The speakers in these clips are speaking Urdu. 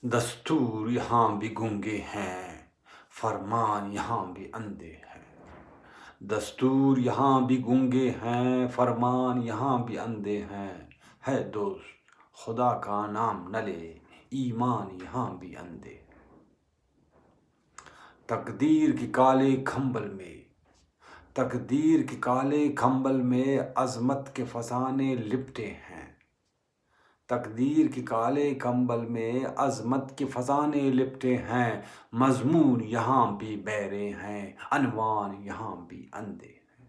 دستور یہاں بھی گونگے ہیں، فرمان یہاں بھی اندھے ہیں۔ دستور یہاں بھی گونگے ہیں، فرمان یہاں بھی اندھے ہیں۔ ہے دوست خدا کا نام نہ لے، ایمان یہاں بھی اندھے ہیں۔ تقدیر کی کالے کھمبل میں، تقدیر کی کالے کھمبل میں عظمت کے فسانے لپٹے ہیں۔ تقدیر کی کالے کمبل میں عظمت کے فسانے لپٹے ہیں۔ مضمون یہاں بھی بہرے ہیں، عنوان یہاں بھی اندھے ہیں۔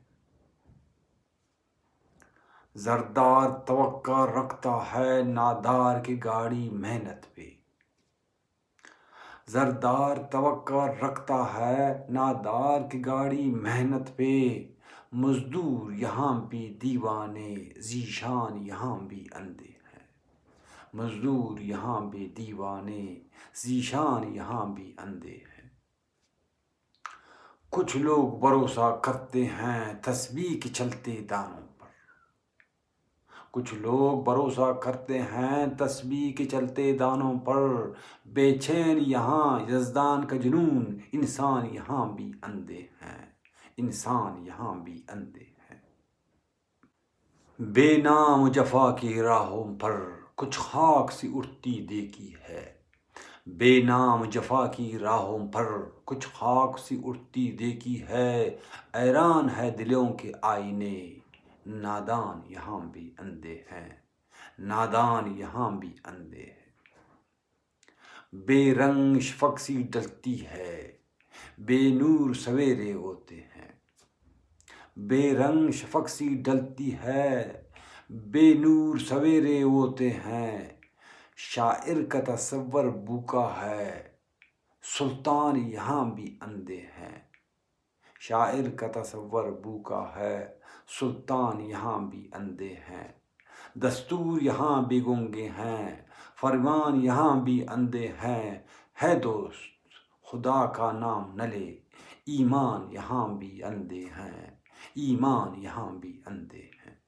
زردار توقع رکھتا ہے نادار کی گاڑی محنت پہ۔ زردار توقع رکھتا ہے نادار کی گاڑی محنت پہ۔ مزدور یہاں بھی دیوانے، ذیشان یہاں بھی اندھے ہیں۔ مزدور یہاں بھی دیوانے، ذیشان یہاں بھی اندھے ہیں۔ کچھ لوگ بھروسہ کرتے ہیں تسبیح کے چلتے دانوں پر۔ کچھ لوگ بھروسہ کرتے ہیں تسبیح کے چلتے دانوں پر۔ بے چین یہاں یزدان کا جنون، انسان یہاں بھی اندھے ہیں، انسان یہاں بھی اندھے ہیں۔ بے نام جفا کی راہوں پر کچھ خاک سی اٹھتی دیکھی ہے۔ بے نام جفا کی راہوں پر کچھ خاک سی اٹھتی دیکھی ہے۔ ایران ہے دلوں کے آئینے، نادان یہاں بھی اندھے ہیں، نادان یہاں بھی اندھے ہیں۔ بے رنگ شفق سی ڈلتی ہے، بے نور سویرے ہوتے ہیں۔ بے رنگ شفق سی ڈلتی ہے، بے نور سویرے ہوتے ہیں۔ شاعر کا تصور بھوکا ہے، سلطان یہاں بھی اندھے ہیں۔ شاعر کا تصور بھوکا ہے، سلطان یہاں بھی اندھے ہیں۔ دستور یہاں بھی گونگے ہیں، فرمان یہاں بھی اندھے ہیں۔ ہے دوست خدا کا نام نہ لے، ایمان یہاں بھی اندھے ہیں، ایمان یہاں بھی اندھے ہیں۔